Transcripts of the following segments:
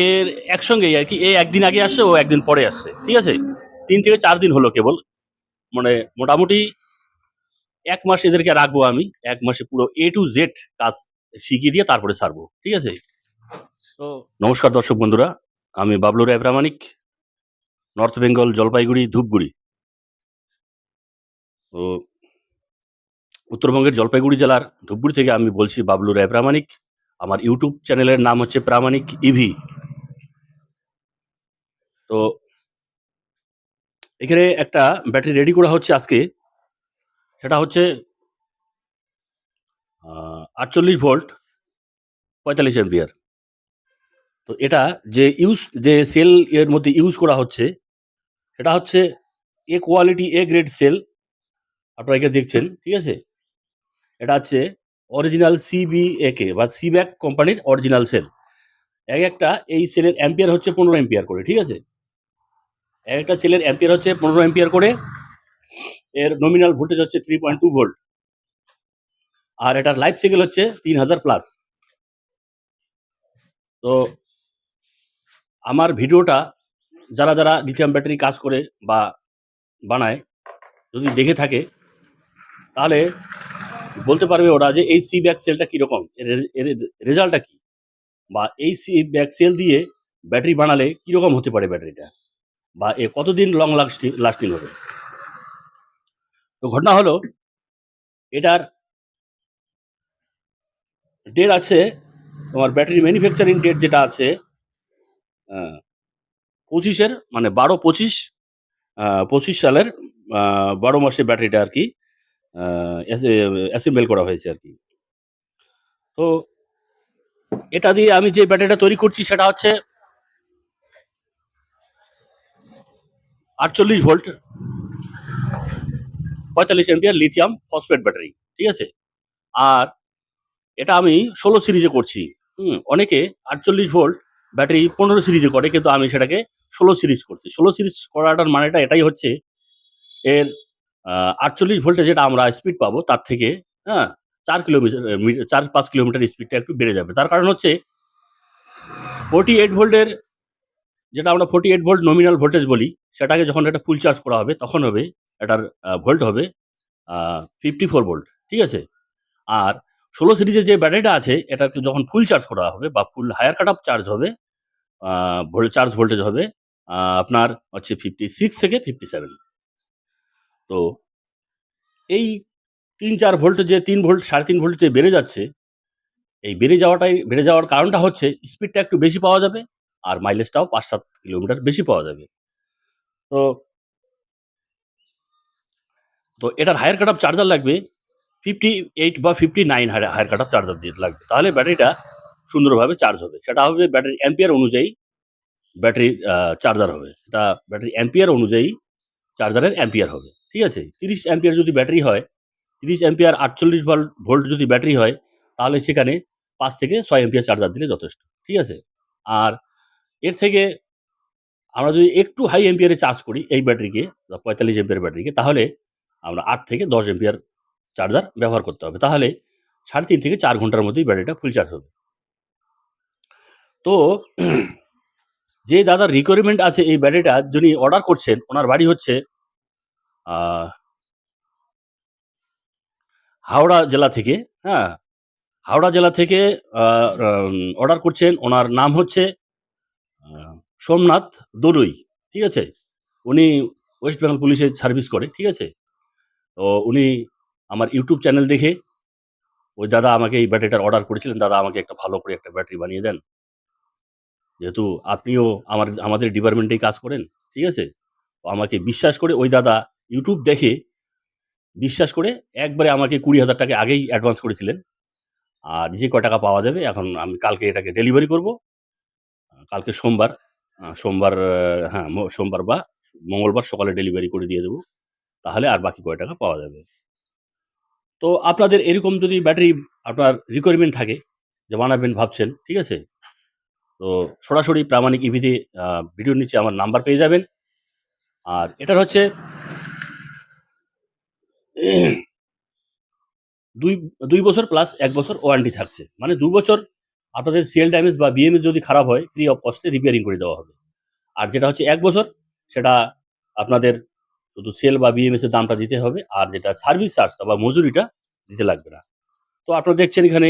এর একসঙ্গেই আর কি, এ একদিন আগে আসছে, ও একদিন পরে আসছে, ঠিক আছে। 3 থেকে 4 দিন হলো কেবল, মানে মোটামুটি 1 মাস এদেরকে রাখবো আমি। 1 মাসে পুরো A to Z কাজ শিখিয়ে দিয়ে তারপরে ছাড়বো, ঠিক আছে। তো নমস্কার দর্শক বন্ধুরা, আমি বাবলু রায় প্রামাণিক, নর্থ বেঙ্গল, জলপাইগুড়ি, ধূপগুড়ি। তো উত্তরবঙ্গের জলপাইগুড়ি জেলার ধূপগুড়ি থেকে আমি বলছি বাবলু রায় প্রামাণিক। আমার ইউটিউব চ্যানেলের নাম হচ্ছে প্রামাণিক ইভি। তো এখানে একটা ব্যাটারি রেডি করা হচ্ছে আজকে, সেটা হচ্ছে 48 ভোল্ট 45 এম্পিয়ার। তো এটা যে সেল এর মধ্যে ইউজ করা হচ্ছে সেটা হচ্ছে এ কোয়ালিটি এ গ্রেড সেল, আপনারা এখানে দেখছেন, ঠিক আছে। এটা হচ্ছে অরিজিনাল সিবিএকে বা সিব্যাক কোম্পানির অরিজিনাল সেল। একটা এই সেলের অ্যাম্পিয়ার হচ্ছে 15 এম্পিয়ার করে, ঠিক আছে। একটা সেলের অ্যাম্পিয়ার হচ্ছে 15 এম্পিয়ার করে। এর নমিনাল ভোল্টেজ হচ্ছে 3.2 ভোল্ট, আর এটার লাইফ সাইকেল হচ্ছে 3000+। তো আমার ভিডিওটা যারা যারা লিথিয়াম ব্যাটারি কাজ করে বা বানায় যদি দেখে থাকে, তাহলে বলতে পারবে ওরা যে এই সি ব্যাক সেলটা কীরকম, এর রেজাল্টটা কী, বা এই সি ব্যাক সেল দিয়ে ব্যাটারি বানালে কীরকম হতে পারে ব্যাটারিটা, বা এ কতদিন লং লাস্টিং হবে। তো ঘটনা হলো, এটার ডেট আছে, তোমার ব্যাটারি ম্যানুফ্যাকচারিং ডেট যেটা আছে 25-এর, মানে 12-25 সালের 12 মাসে ব্যাটারিটা আর কি অ্যাসেম্বল করা হয়েছে আর কি। তো এটা দিয়ে আমি যে ব্যাটারিটা তৈরি করছি সেটা হচ্ছে 48 volt 45 ampere lithium phosphate battery, ঠিক আছে। আর এটা আমি 16 সিরিজে করছি। অনেকে 48 ভোল্ট ব্যাটারি 15 সিরিজে করে, কিন্তু আমি সেটাকে 16 সিরিজ করছি। 16 সিরিজ করাটার মানেটা এটাই হচ্ছে, এর 48 ভোল্টে যেটা আমরা স্পিড পাবো তার থেকে 4-5 কিলোমিটার স্পিডটা একটু বেড়ে যাবে। তার কারণ হচ্ছে 48 ভোল্টের যেটা আমরা 48 ভোল্ট নমিনাল ভোল্টেজ বলি, সেটাকে যখন এটা ফুল চার্জ করা হবে তখন হবে এটার ভোল্ট হবে 54 ভোল্ট, ঠিক আছে। আর 16 সিরিজের যে ব্যাটারিটা আছে এটাকে যখন ফুল চার্জ করা হবে বা ফুল হায়ার কাট অফ চার্জ হবে, চার্জ ভোল্টেজ হবে আপনার হচ্ছে 56 থেকে 57। তো এই 3-4 ভোল্ট যে 3 ভোল্ট 3.5 ভোল্ট যে বেড়ে যাচ্ছে, এই বেড়ে যাওয়ার কারণটা হচ্ছে স্পিডটা একটু বেশি পাওয়া যাবে, আর মাইলেজটাও 5-7 কিলোমিটার বেশি পাওয়া যাবে। তো তো এটার হায়ার কাট অফ চার্জার লাগবে 58 বা 59 হায়ার কাট অফ চার্জার দিয়ে লাগবে, তাহলে ব্যাটারিটা সুন্দরভাবে চার্জ হবে। সেটা হবে ব্যাটারি অ্যাম্পিয়ার অনুযায়ী ব্যাটারি চার্জার হবে, সেটা ব্যাটারি অ্যাম্পিয়ার অনুযায়ী চার্জারের অ্যাম্পিয়ার হবে, ঠিক আছে। 30 অ্যাম্পিয়ার যদি ব্যাটারি হয়, 30 অ্যাম্পিয়ার 48 ভোল্ট যদি ব্যাটারি হয়, তাহলে সেখানে 5 থেকে 6 অ্যাম্পিয়ার চার্জার দিলে যথেষ্ট, ঠিক আছে। আর এর থেকে আমরা যদি একটু হাই অ্যাম্পিয়ারে চার্জ করি এই ব্যাটারিকে, 45 অ্যাম্পিয়ার ব্যাটারিকে, তাহলে আমরা 8 থেকে 10 অ্যাম্পিয়ার চার্জার ব্যবহার করতে হবে, তাহলে 3.5 থেকে 4 ঘন্টার মধ্যেই ব্যাটারিটা ফুল চার্জ হবে। তো যে দাদার রিকোয়ারমেন্ট আছে এই ব্যাটারিটা যিনি অর্ডার করছেন, ওনার বাড়ি হচ্ছে হাওড়া জেলা থেকে, হ্যাঁ, হাওড়া জেলা থেকে অর্ডার করছেন। ওনার নাম হচ্ছে সোমনাথ দলুই, ঠিক আছে। উনি ওয়েস্ট বেঙ্গল পুলিশের সার্ভিস করে, ঠিক আছে। তো উনি আমার ইউটিউব চ্যানেল দেখে ওই দাদা আমাকে এই ব্যাটারিটার অর্ডার করেছিলেন, দাদা আমাকে একটা ভালো করে একটা ব্যাটারি বানিয়ে দেন, যেহেতু আপনিও আমাদের ডিপার্টমেন্টেই কাজ করেন, ঠিক আছে। তো আমাকে বিশ্বাস করে ওই দাদা ইউটিউব দেখে বিশ্বাস করে একবারে আমাকে 20,000 টাকা আগেই অ্যাডভান্স করেছিলেন। আর যে ক টাকা পাওয়া যাবে, এখন আমি কালকে এটাকে ডেলিভারি করব। কালকে সোমবার, হ্যাঁ, সোমবার বা মঙ্গলবার সকালে ডেলিভারি করে দিয়ে দেবো, তাহলে আর বাকি কয় টাকা পাওয়া যাবে। তো আপনাদের এরকম যদি ব্যাটারি আপনার রিকোয়ারমেন্ট থাকে যে বানাবেন ভাবছেন, ঠিক আছে, তো সরাসরি প্রামাণিক ইভিতে ভিডিওর নিচে আমার নাম্বার পেয়ে যাবেন। আর এটার হচ্ছে 2 বছর প্লাস 1 বছর ওয়ারেন্টি থাকছে, মানে 2 বছর আপনাদের সেল ড্যামেজ বা বিএমএস যদি খারাপ হয় ফ্রি অফ কস্টে রিপেয়ারিং করে দেওয়া হবে। আর যেটা হচ্ছে 1 বছর সেটা আপনাদের শুধু সেল বা বিএমএস এর দামটা দিতে হবে, আর যেটা সার্ভিস চার্জটা বা মজুরিটা দিতে লাগবে না। তো আপনারা দেখছেন এখানে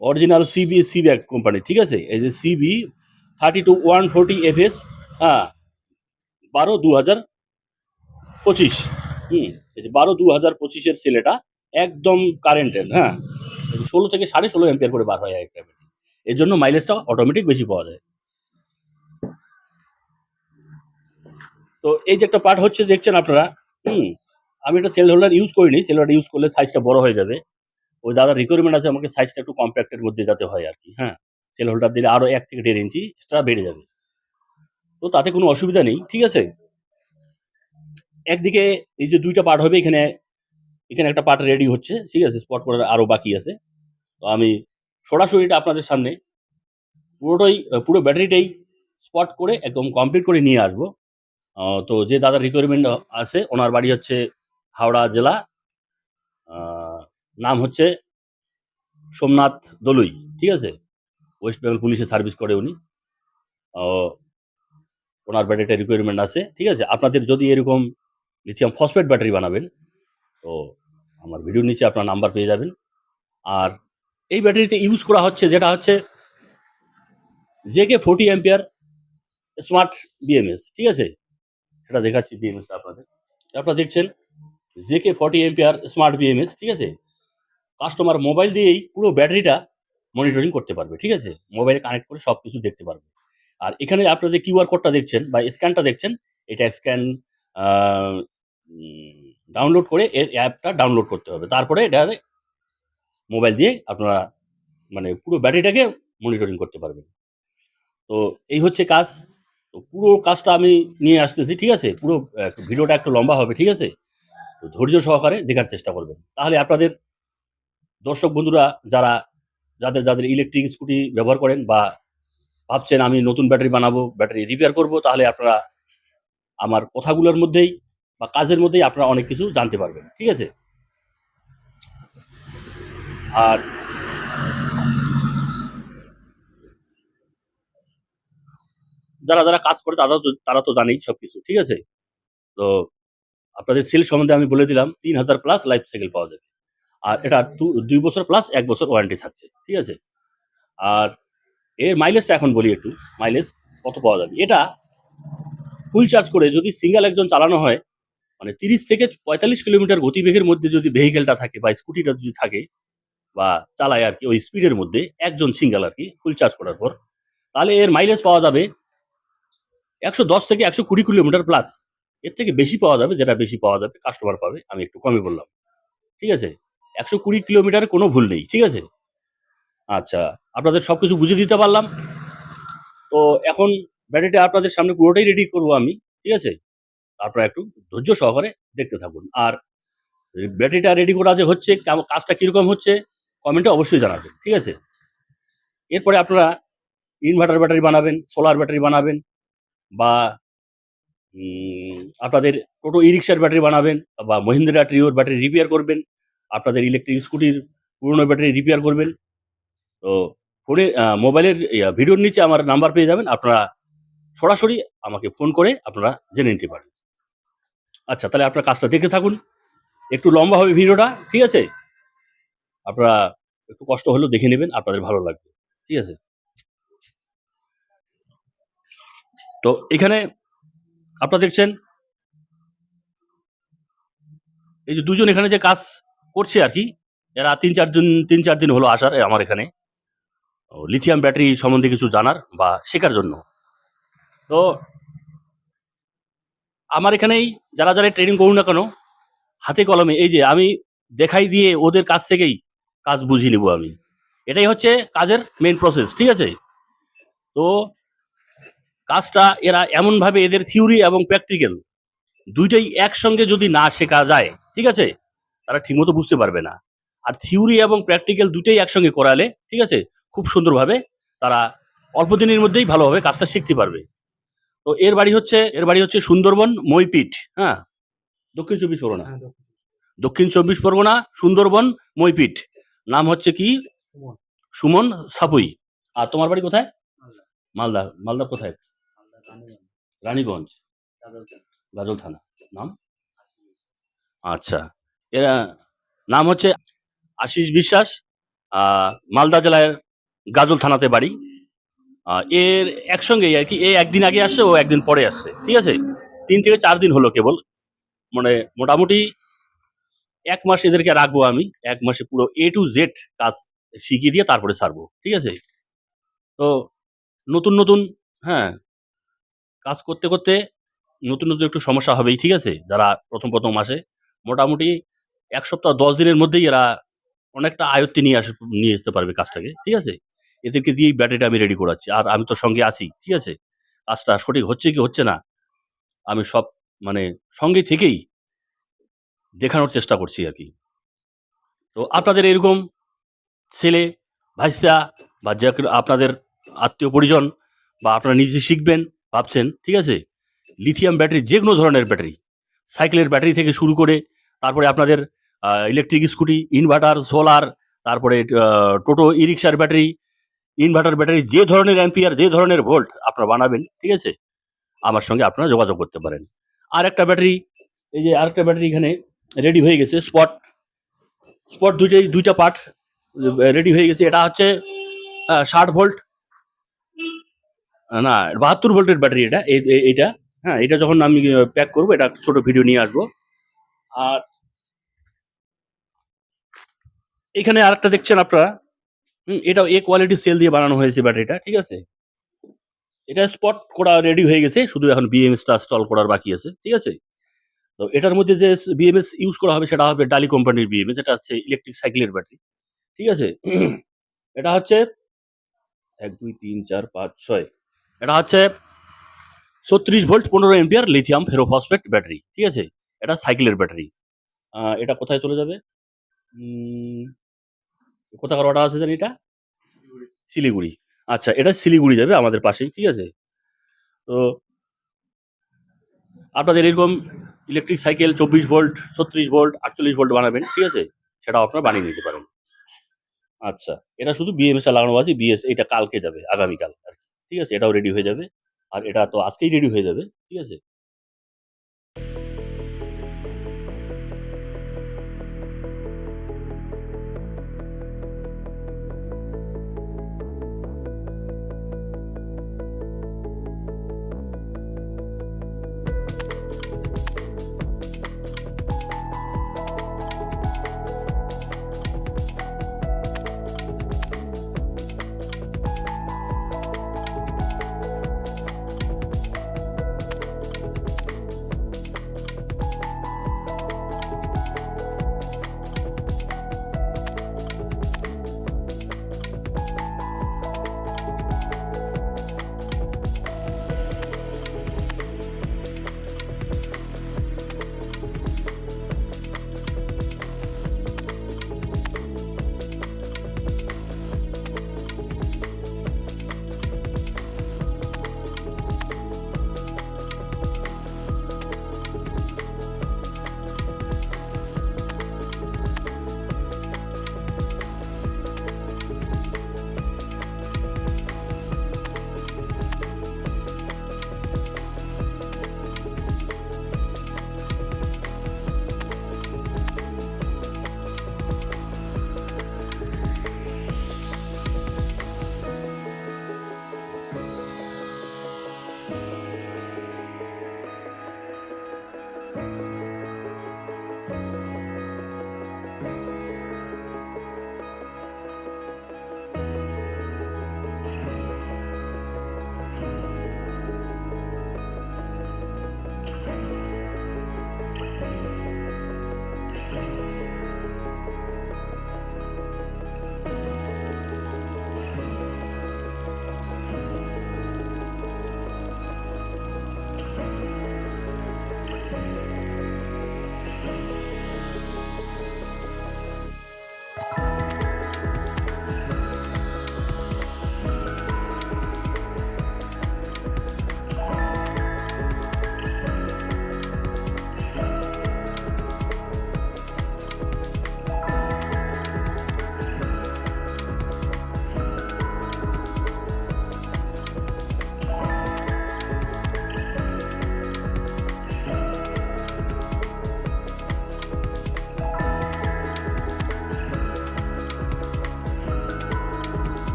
অরিজিনাল সি ব্যাগ কোম্পানি, ঠিক আছে? এই যে সিবি 32 140 এফএস, হ্যাঁ, 12/2025, এই যে 12/2025 সেল, এটা একদম কারেন্টের, হ্যাঁ, 16 থেকে 16.5 অ্যাম্পিয়ার করে বার হয় একটা ব্যাটারি। এর জন্য মাইলেজটা অটোমেটিক বেশি পাওয়া যায়। তো এই যে একটা পার্ট হচ্ছে দেখছেন আপনারা, আমি এটা সেল হোল্ডার ইউজ করিনি। সেল হোল্ডার ইউজ করলে সাইজটা বড় হয়ে যাবে। ওই দাদার রিকোয়ারমেন্ট আছে আমাকে সাইজটা একটু কম্প্যাক্টের মধ্যে যাতে হয় আর কি, হ্যাঁ। সেল হোল্ডার দিলে আরো 1 থেকে 1.5 ইঞ্চি এক্সট্রা বেড়ে যাবে। তো তাতে কোনো অসুবিধা নেই, ঠিক আছে? একদিকে এই যে 2টা পার্ট হবে, এখানে একটা পার্ট রেডি হচ্ছে, ঠিক আছে? স্পট করার আরো বাকি আছে। তো আমি সরাসরি এটা আপনাদের সামনে পুরো ব্যাটারিটাই স্পট করে একদম কমপ্লিট করে নিয়ে আসবো। তো যে দাদার রিকোয়ারমেন্ট আছে, ওনার বাড়ি হচ্ছে হাওড়া জেলা, নাম হচ্ছে সোমনাথ দলুই, ঠিক আছে? ওয়েস্ট বেঙ্গল পুলিশে সার্ভিস করে উনি। ওনার ব্যাটারিটা রিকোয়ারমেন্ট আছে, ঠিক আছে? আপনাদের যদি এরকম লিথিয়াম ফসফেট ব্যাটারি বানাবেন, তো আমার ভিডিওর নিচে আপনার নাম্বার পেয়ে যাবেন। আর এই ব্যাটারিতে ইউজ করা হচ্ছে যেটা হচ্ছে জেকে 40 অ্যাম্পিয়ার স্মার্ট বিএমএস, ঠিক আছে? সেটা দেখাচ্ছি বিএমএসটা আপনাদের। আপনারা দেখছেন জেকে 40 অ্যাম্পিয়ার স্মার্ট বিএমএস, ঠিক আছে? কাস্টমার মোবাইল দিয়েই পুরো ব্যাটারিটা মনিটরিং করতে পারবে, ঠিক আছে? মোবাইলে কানেক্ট করে সব কিছু দেখতে পারবে। আর এখানে আপনারা যে কিউআর কোডটা দেখছেন বা স্ক্যানটা দেখছেন, এটা স্ক্যান ডাউনলোড করে এর অ্যাপটা ডাউনলোড করতে হবে। তারপরে এটা মোবাইল দিয়ে আপনারা মানে পুরো ব্যাটারিটাকে মনিটরিং করতে পারবেন। তো এই হচ্ছে কাজ। তো পুরো কাজটা আমি নিয়ে আসতেছি, ঠিক আছে? পুরো ভিডিওটা একটু লম্বা হবে, ঠিক আছে? তো ধৈর্য সহকারে দেখার চেষ্টা করবেন। তাহলে আপনাদের দর্শক বন্ধুরা যাদের ইলেকট্রিক স্কুটি ব্যবহার করেন বা ভাবছেন আমি নতুন ব্যাটারি বানাবো, ব্যাটারি রিপেয়ার করব, তাহলে আপনারা আমার কথাগুলোর মধ্যেই বা কাজের মধ্যেই আপনারা অনেক কিছু জানতে পারবেন, ঠিক আছে? আর যারা কাজ করে তারা তো জানেই সবকিছু, ঠিক আছে? তো আপনাদের সেল সম্বন্ধে আমি বলে দিলাম, 3000 প্লাস লাইফ সাইকেল পাওয়া যাবে। আর এটা 2 বছর প্লাস 1 বছর ওয়ারেন্টি থাকছে, ঠিক আছে? আর এর মাইলেজটা এখন বলি একটু, মাইলেজ কত পাওয়া যাবে। এটা ফুল চার্জ করে যদি সিঙ্গেল একজন চালানো হয়, মানে 30 থেকে 45 কিলোমিটার গতিবেগের মধ্যে যদি ভেহিকেলটা থাকে বা স্কুটিটা যদি থাকে বা চালায় আর কি, ওই স্পিডের মধ্যে একজন সিঙ্গেল আর কি ফুল চার্জ করার পর, তাহলে এর মাইলেজ পাওয়া যাবে 110 থেকে 120 কিলোমিটার প্লাস। এর থেকে বেশি পাওয়া যাবে, যেটা বেশি পাওয়া যাবে কাস্টমার পাবে, আমি একটু কমই বললাম, ঠিক আছে? 120 কিলোমিটার কোনো ভুল নেই, ঠিক আছে? আচ্ছা, আপনাদের সবকিছু বুঝিয়ে দিতে পারলাম। তো এখন ব্যাটারিটা আপনাদের সামনে পুরোটাই রেডি করব আমি, ঠিক আছে? আপনারা একটু ধৈর্য সহকারে দেখতে থাকুন। আর ব্যাটারিটা রেডি করা যে হচ্ছে, কাজটা কিরকম হচ্ছে কমেন্টে অবশ্যই জানাবেন, ঠিক আছে? এরপরে আপনারা ইনভার্টার ব্যাটারি বানাবেন, সোলার ব্যাটারি বানাবেন, বা আপনাদের টোটো ই-রিকশার ব্যাটারি বানাবেন, বা মহিন্দ্রা ট্রিওর ব্যাটারি রিপেয়ার করবেন, আপনাদের ইলেকট্রিক স্কুটির পুরনো ব্যাটারি রিপেয়ার করবেন। তো ফোনে মোবাইলের ভিডিওর নিচে আমার নাম্বার পেয়ে যাবেন। আপনারা সরাসরি আমাকে ফোন করে আপনারা জেনে নিতে পারেন। আচ্ছা, তাহলে আপনারা কাজটা দেখতে থাকুন। একটু লম্বা হবে ভিডিওটা, ঠিক আছে? আপনারা একটু কষ্ট হলেও দেখে নেবেন, আপনাদের ভালো লাগবে, ঠিক আছে? তো এখানে আপনারা দেখছেন এই যে দুজন এখানে যে কাজ করছে আর কি, এরা 3-4 দিন হলো আসার আমার এখানে লিথিয়াম ব্যাটারি সম্বন্ধে কিছু জানার বা শেখার জন্য। তো আমার এখানেই যারা ট্রেনিং করুন না কেন, হাতে কলমে এই যে আমি দেখাই দিয়ে ওদের কাছ থেকেই কাজ বুঝিয়ে নেব আমি। এটাই হচ্ছে কাজের মেইন প্রসেস, ঠিক আছে? তো কাজটা এরা এমনভাবে, এদের থিওরি এবং প্র্যাকটিক্যাল দুইটাই একসঙ্গে যদি না শেখা যায়, ঠিক আছে, তারা ঠিকমতো বুঝতে পারবে না। আর থিওরি এবং প্র্যাকটিক্যাল দুটোই একসঙ্গে করালে, ঠিক আছে, খুব সুন্দরভাবে তারা অল্প দিনের মধ্যেই ভালোভাবে কাজটা শিখতে পারবে। তো এর বাড়ি হচ্ছে সুন্দরবন মইপিঠ, হ্যাঁ, দক্ষিণ চব্বিশ পরগনা, সুন্দরবন মইপিঠ। নাম হচ্ছে কি? সুমন সাপুই। আর তোমার বাড়ি কোথায়? মালদা। মালদা কোথায়? রানীগঞ্জ। গাজল থানা। নাম? আচ্ছা। এরা নাম হচ্ছে আশিস বিশ্বাস। মালদা জেলার গাজল থানাতে বাড়ি। এর একসঙ্গেই আর কি, এ একদিন আগে আসছে, ও একদিন পরে আসছে, ঠিক আছে? 3 থেকে 4 দিন হলো কেবল। মানে মোটামুটি 1 মাস এদেরকে রাখবো আমি। 1 মাসে পুরো A to Z কাজ শিখিয়ে দিয়ে তারপরে ছাড়বো, ঠিক আছে? তো নতুন, হ্যাঁ, কাজ করতে নতুন একটু সমস্যা হবেই, ঠিক আছে? যারা ১ম আসে, মোটামুটি ১ সপ্তাহ ১০ দিনের মধ্যেই এরা অনেকটা আয়ত্তে নিয়ে আসতে পারবে কাজটাকে, ঠিক আছে? এদেরকে দিয়েই ব্যাটারিটা আমি রেডি করাচ্ছি। আর আমি তো সঙ্গে আছি, ঠিক আছে? কাজটা সঠিক হচ্ছে কি হচ্ছে না, আমি সব মানে সঙ্গে থেকেই দেখানোর চেষ্টা করছি আরকি। তো আপনাদের এরকম ছেলে, ভাইস্তা বা আপনাদের আত্মীয়-পরিজন বা আপনারা নিজে শিখবেন ভাবছেন, ঠিক আছে? লিথিয়াম ব্যাটারি, যেকোনো ধরনের ব্যাটারি, সাইকেলের ব্যাটারি থেকে শুরু করে তারপরে আপনাদের ইলেকট্রিক স্কুটি, ইনভার্টার, সোলার, তারপরে টোটো, ই-রিকশার ব্যাটারি, ইনভার্টার ব্যাটারি, যে ধরনের অ্যাম্পিয়ার, যে ধরনের ভোল্ট আপনারা বানাবেন, ঠিক আছে? আমার সঙ্গে আপনারা যোগাযোগ করতে পারেন। আরেকটা ব্যাটারি, এই যে আরেকটা ব্যাটারি এখানে রেডি হয়ে গেছে, স্পট ২টা পার্ট রেডি হয়ে গেছে। এটা হচ্ছে ৬০ ভোল্ট, না ৭২ ভোল্টের ব্যাটারি এটা। এইটা, হ্যাঁ, এটা যখন আমি প্যাক করবো, এটা ছোট ভিডিও নিয়ে আসবো। আর এখানে আরেকটা দেখছেন আপনারা, এটাও A কোয়ালিটি সেল দিয়ে বানানো হয়েছে ব্যাটারিটা, ঠিক আছে? এটা স্পট করা রেডি হয়ে গেছে, শুধু এখন BMS টা ইনস্টল করার বাকি আছে, ঠিক আছে? তো এটার মধ্যে যে BMS ইউজ করা হবে সেটা হবে ডালি কোম্পানির BMS, এটা হচ্ছে ইলেকট্রিক সাইকেলের ব্যাটারি, ঠিক আছে? এটা হচ্ছে ১, ২, ৩, ৪, ৫, ৬, এটা হচ্ছে ৩৬ volt ১৫ ampere lithium ferrophosphate battery, ঠিক আছে? এটা সাইকেলের ব্যাটারি। এটা কোথায় চলে যাবে? উম কোথাকার অর্ডার আছে জানি এটা? শিলিগুড়ি। আচ্ছা, এটা শিলিগুড়ি যাবে, আমাদের পাশেই, ঠিক আছে? তো আপনাদের এরকম electric cycle ২৪ volt, ৩৬ volt, ৪৮ volt বানাবেন, ঠিক আছে? সেটাও আপনারা বানিয়ে নিতে পারেন। আচ্ছা, এটা শুধু BMS টা লাগানো আছে। এটা কালকে যাবে, আগামীকাল আরকি, ঠিক আছে? এটাও রেডি হয়ে যাবে। আর এটা তো আজকেই রেডি হয়ে যাবে, ঠিক আছে?